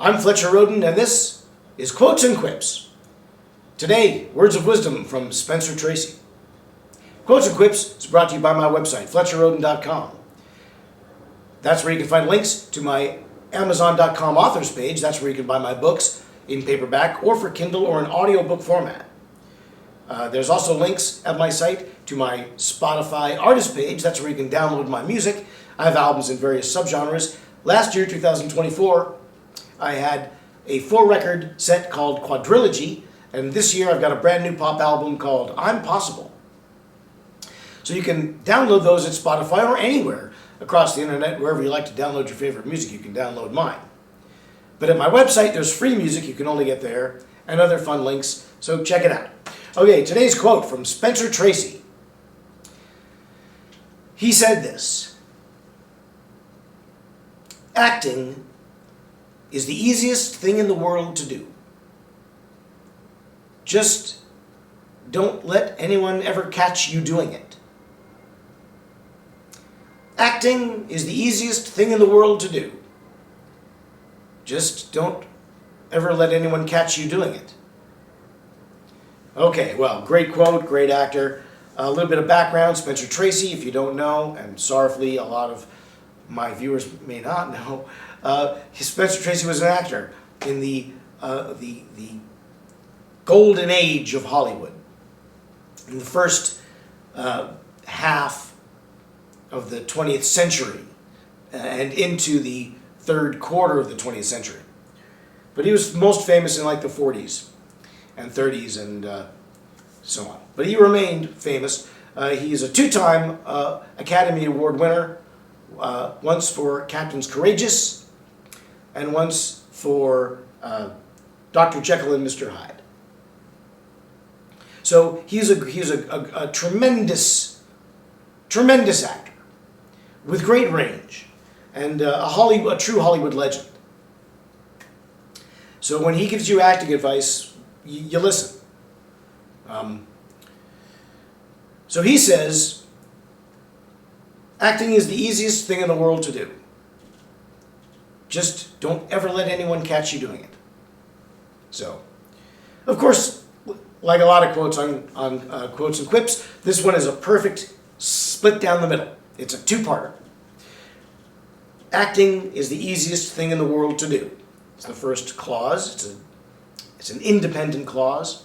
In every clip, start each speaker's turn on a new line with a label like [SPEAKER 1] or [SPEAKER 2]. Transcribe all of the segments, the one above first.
[SPEAKER 1] I'm Fletcher Rhoden, and this is Quotes and Quips. Today, words of wisdom from Spencer Tracy. Quotes and Quips is brought to you by my website, FletcherRhoden.com. That's where you can find links to my Amazon.com authors page. That's where you can buy my books in paperback or for Kindle or in audiobook format. There's also links at my site to my Spotify artist page. That's where you can download my music. I have albums in various subgenres. Last year, 2024, I had a 4-record set called Quadrilogy, and this year I've got a brand new pop album called I'm Possible. So you can download those at Spotify or anywhere across the internet. Wherever you like to download your favorite music, you can download mine. But at my website, there's free music you can only get there and other fun links, so check it out. Okay, today's quote from Spencer Tracy. He said this: "Acting is the easiest thing in the world to do. Just don't let anyone ever catch you doing it." Acting is the easiest thing in the world to do. Just don't ever let anyone catch you doing it. Okay, well, great quote, great actor. A little bit of background, Spencer Tracy, if you don't know, and sorrowfully a lot of my viewers may not know, Spencer Tracy was an actor in the golden age of Hollywood. In the first half of the 20th century and into the third quarter of the 20th century. But he was most famous in like the 40s and 30s and so on. But he remained famous. He is a 2-time Academy Award winner, once for Captain's Courageous and once for Dr. Jekyll and Mr. Hyde. So he's a tremendous actor with great range and a true Hollywood legend. So when he gives you acting advice, you listen. So he says, acting is the easiest thing in the world to do. Just don't ever let anyone catch you doing it. So, of course, like a lot of quotes on Quotes and Quips, this one is a perfect split down the middle. It's a 2-parter. Acting is the easiest thing in the world to do. It's the first clause. It's an independent clause.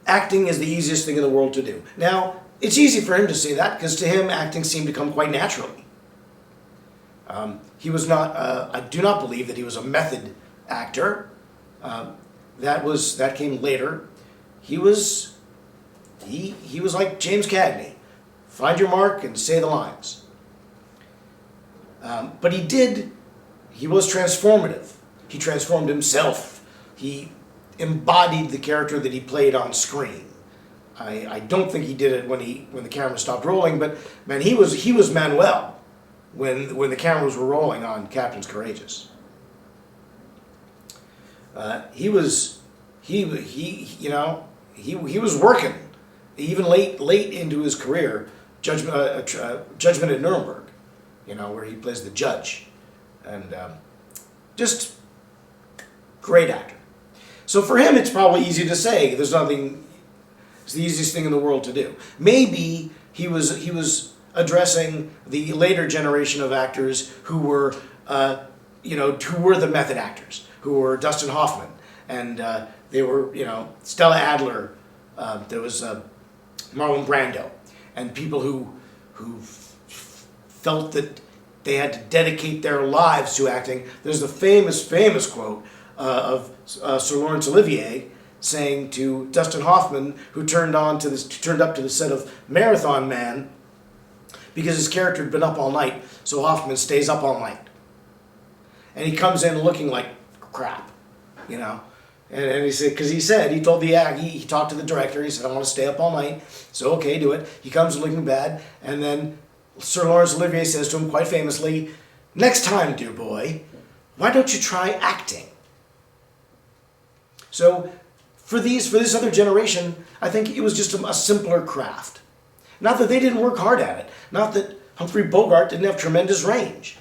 [SPEAKER 1] Acting is the easiest thing in the world to do. Now, it's easy for him to say that because to him, acting seemed to come quite naturally. He was not. I do not believe that he was a method actor. That came later. He was like James Cagney. Find your mark and say the lines. But he was transformative. He transformed himself. He embodied the character that he played on screen. I don't think he did it when the camera stopped rolling, but man, he was Manuel when the cameras were rolling on Captain's Courageous. He was working even late into his career. Judgment at Nuremberg, where he plays the judge, and just great actor. So for him, it's probably easy to say it's the easiest thing in the world to do. Maybe he was addressing the later generation of actors who were the method actors, who were Dustin Hoffman, and they were Stella Adler. There was Marlon Brando, and people who felt that they had to dedicate their lives to acting. There's the famous quote of Sir Laurence Olivier saying to Dustin Hoffman, who turned up to the set of Marathon Man because his character had been up all night, so Hoffman stays up all night. And he comes in looking like crap, And he said, because he told he talked to the director, he said, I want to stay up all night, so okay, do it. He comes looking bad, and then Sir Laurence Olivier says to him quite famously, "Next time, dear boy, why don't you try acting?" So for this other generation, I think it was just a simpler craft. Not that they didn't work hard at it. Not that Humphrey Bogart didn't have tremendous range.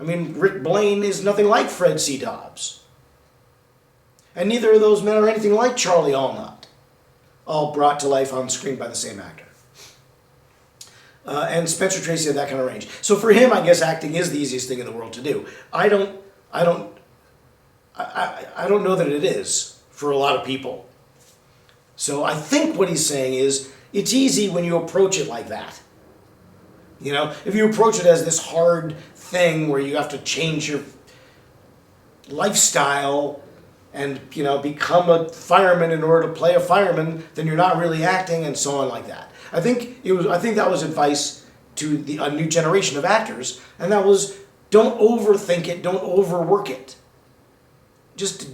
[SPEAKER 1] I mean, Rick Blaine is nothing like Fred C. Dobbs. And neither of those men are anything like Charlie Allnut, all brought to life on screen by the same actor. And Spencer Tracy had that kind of range. So for him, I guess acting is the easiest thing in the world to do. I don't know that it is for a lot of people. So I think what he's saying is, it's easy when you approach it like that. You know, if you approach it as this hard thing where you have to change your lifestyle and, you know, become a fireman in order to play a fireman, then you're not really acting, and so on like that. I think that was advice to a new generation of actors, and that was, don't overthink it, don't overwork it. Just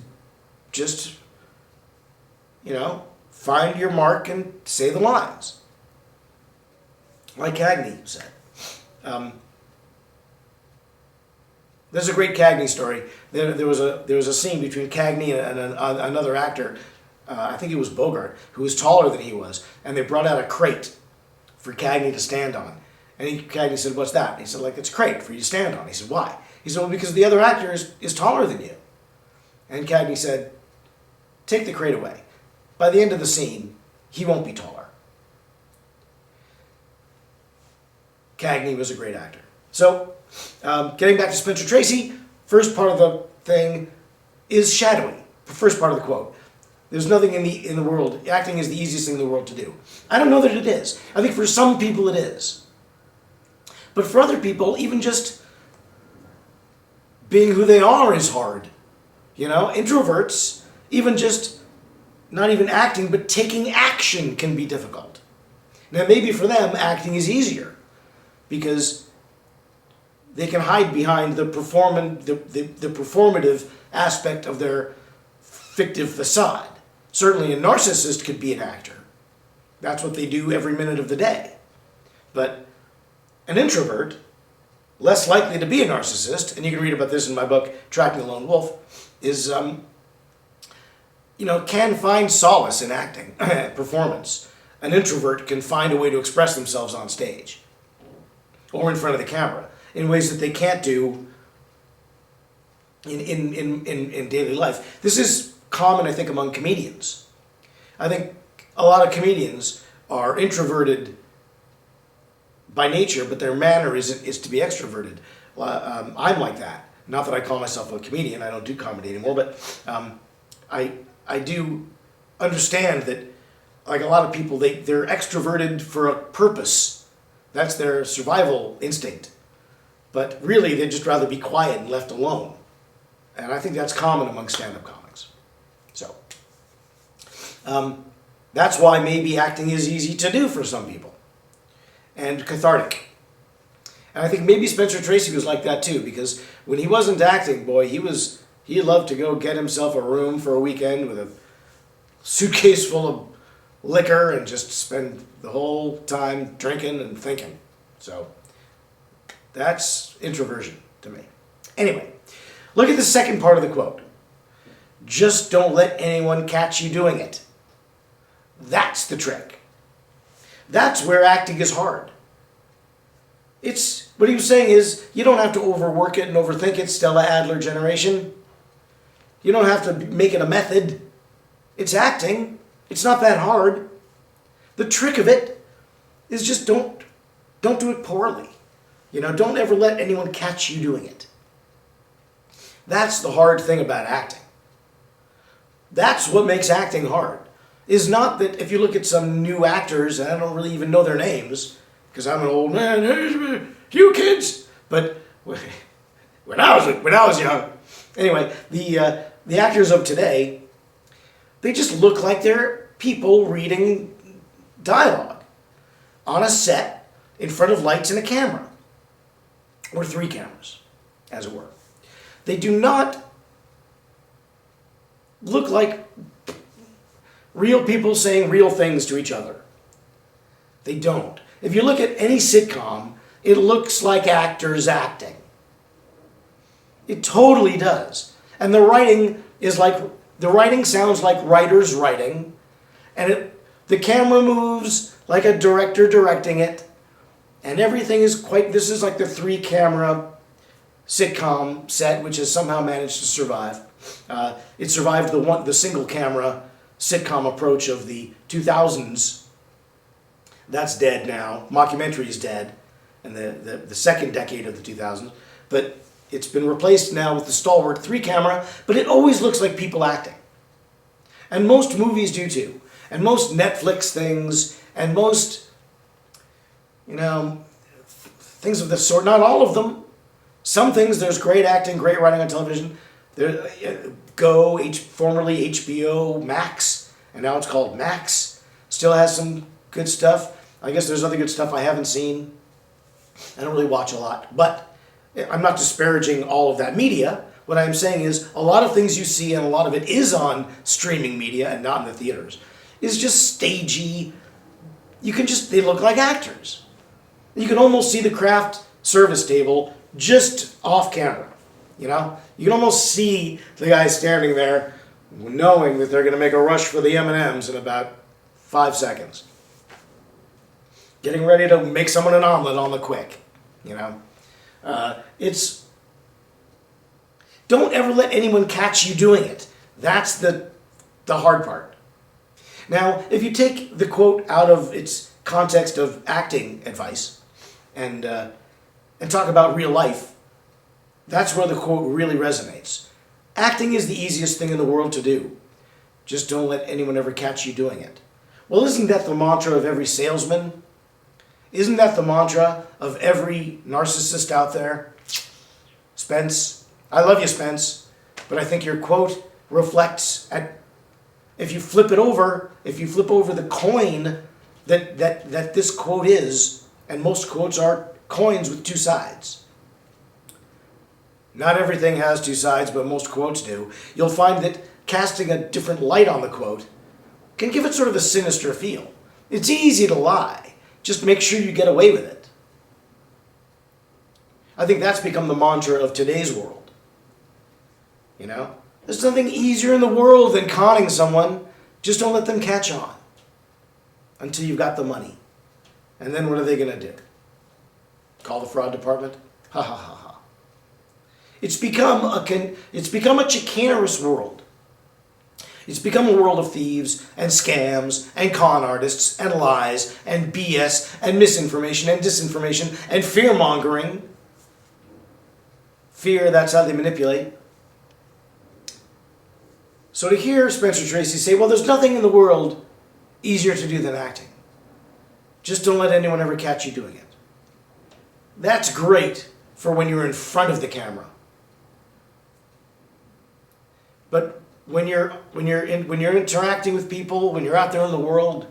[SPEAKER 1] you know, find your mark and say the lines. Like Cagney said. There's a great Cagney story. There was a scene between Cagney and another actor. I think it was Bogart, who was taller than he was, and they brought out a crate for Cagney to stand on. And Cagney said, "What's that?" And he said, "Like, it's a crate for you to stand on." He said, "Why?" He said, "Well, because the other actor is taller than you." And Cagney said, "Take the crate away. By the end of the scene, he won't be taller." Cagney was a great actor. So, getting back to Spencer Tracy, first part of the thing is shadowing. The first part of the quote. There's nothing in the world. Acting is the easiest thing in the world to do. I don't know that it is. I think for some people it is. But for other people, even just being who they are is hard. You know, introverts, even just not even acting, but taking action can be difficult. Now, maybe for them, acting is easier because they can hide behind the performative aspect of their fictive facade. Certainly a narcissist could be an actor. That's what they do every minute of the day. But an introvert, less likely to be a narcissist, and you can read about this in my book, Tracking the Lone Wolf, is, can find solace in acting, performance. An introvert can find a way to express themselves on stage or in front of the camera in ways that they can't do in daily life. This is common, I think, among comedians. I think a lot of comedians are introverted by nature, but their manner is to be extroverted. I'm like that. Not that I call myself a comedian. I don't do comedy anymore, but I do understand that, like a lot of people, they're extroverted for a purpose. That's their survival instinct. But really, they'd just rather be quiet and left alone. And I think that's common among stand-up comics. So, that's why maybe acting is easy to do for some people. And cathartic. And I think maybe Spencer Tracy was like that too, because when he wasn't acting, boy, he loved to go get himself a room for a weekend with a suitcase full of liquor and just spend the whole time drinking and thinking. So, that's introversion to me. Anyway, look at the second part of the quote. Just don't let anyone catch you doing it. That's the trick. That's where acting is hard. What he was saying is, you don't have to overwork it and overthink it, Stella Adler generation. You don't have to make it a method. It's acting. It's not that hard. The trick of it is just don't do it poorly. Don't ever let anyone catch you doing it. That's the hard thing about acting. That's what makes acting hard. Is not that if you look at some new actors, and I don't really even know their names, because I'm an old man, hey, you kids, but when I was young. Anyway, the actors of today, they just look like they're people reading dialogue on a set in front of lights and a camera, or 3 cameras, as it were. They do not look like real people saying real things to each other. They don't. If you look at any sitcom, it looks like actors acting. It totally does. And the writing sounds like writers writing, and the camera moves like a director directing it, and everything is this is like the 3 camera sitcom set, which has somehow managed to survive. It survived the single camera sitcom approach of the 2000s. That's dead now. Mockumentary is dead, and the second decade of the 2000s. But it's been replaced now with the stalwart 3-camera, but it always looks like people acting. And most movies do too. And most Netflix things, and most, things of this sort. Not all of them. Some things, there's great acting, great writing on television. There, formerly HBO Max, and now it's called Max, still has some good stuff. I guess there's other good stuff I haven't seen. I don't really watch a lot, but I'm not disparaging all of that media. What I'm saying is a lot of things you see, and a lot of it is on streaming media and not in the theaters, is just stagey. They look like actors. You can almost see the craft service table just off camera. You can almost see the guy standing there knowing that they're going to make a rush for the M&Ms in about 5 seconds. Getting ready to make someone an omelet on the quick. Don't ever let anyone catch you doing it. That's the hard part. Now, if you take the quote out of its context of acting advice and talk about real life, that's where the quote really resonates. Acting is the easiest thing in the world to do. Just don't let anyone ever catch you doing it. Well, isn't that the mantra of every salesman? Isn't that the mantra of every narcissist out there? Spence, I love you, Spence, but I think your quote reflects if you flip over the coin that this quote is, and most quotes are coins with 2 sides. Not everything has 2 sides, but most quotes do. You'll find that casting a different light on the quote can give it sort of a sinister feel. It's easy to lie. Just make sure you get away with it. I think that's become the mantra of today's world. There's nothing easier in the world than conning someone. Just don't let them catch on until you've got the money. And then what are they going to do? Call the fraud department? Ha ha ha ha. It's become a chicanerous world. It's become a world of thieves and scams and con artists and lies and BS and misinformation and disinformation and fear-mongering. Fear, that's how they manipulate. So to hear Spencer Tracy say, well, there's nothing in the world easier to do than acting. Just don't let anyone ever catch you doing it. That's great for when you're in front of the camera. But when you're interacting with people, when you're out there in the world,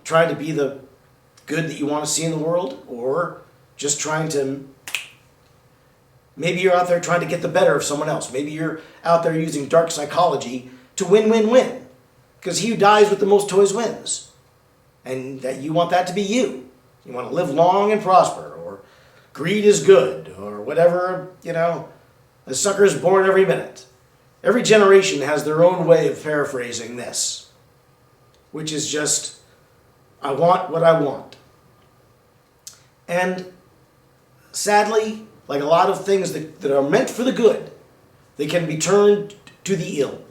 [SPEAKER 1] trying to be the good that you want to see in the world, or just maybe you're out there trying to get the better of someone else. Maybe you're out there using dark psychology to win. Because he who dies with the most toys wins. And that you want that to be you. You want to live long and prosper, or greed is good, or whatever, a sucker is born every minute. Every generation has their own way of paraphrasing this, which is just, I want what I want. And sadly, like a lot of things that are meant for the good, they can be turned to the ill.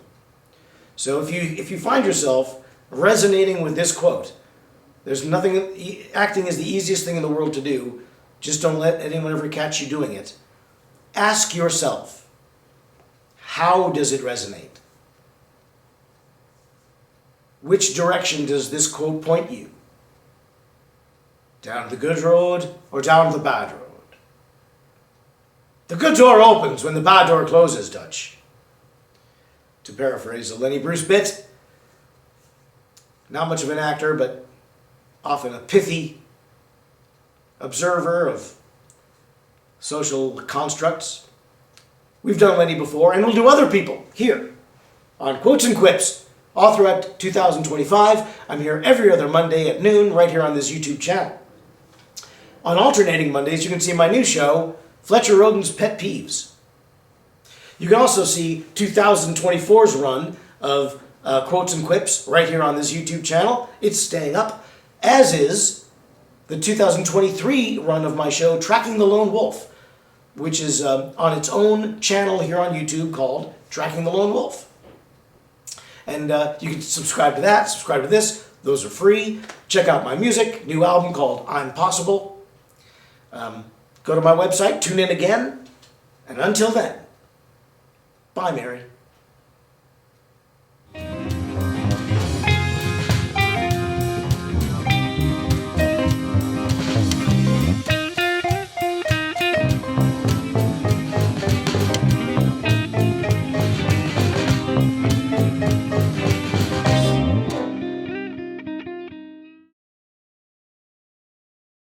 [SPEAKER 1] So if you find yourself resonating with this quote, acting is the easiest thing in the world to do, just don't let anyone ever catch you doing it. Ask yourself, how does it resonate? Which direction does this quote point you? Down the good road or down the bad road? The good door opens when the bad door closes, Dutch. To paraphrase a Lenny Bruce bit, not much of an actor, but often a pithy observer of social constructs. We've done Lenny before, and we'll do other people here on Quotes and Quips all throughout 2025. I'm here every other Monday at noon right here on this YouTube channel. On alternating Mondays, you can see my new show, Fletcher Rhoden's Pet Peeves. You can also see 2024's run of Quotes and Quips right here on this YouTube channel. It's staying up, as is the 2023 run of my show, Tracking the Lone Wolf. which is on its own channel here on YouTube called Tracking the Lone Wolf. And you can subscribe to that, subscribe to this. Those are free. Check out my music, new album called I'm Possible. Go to my website, tune in again. And until then, bye, Mary.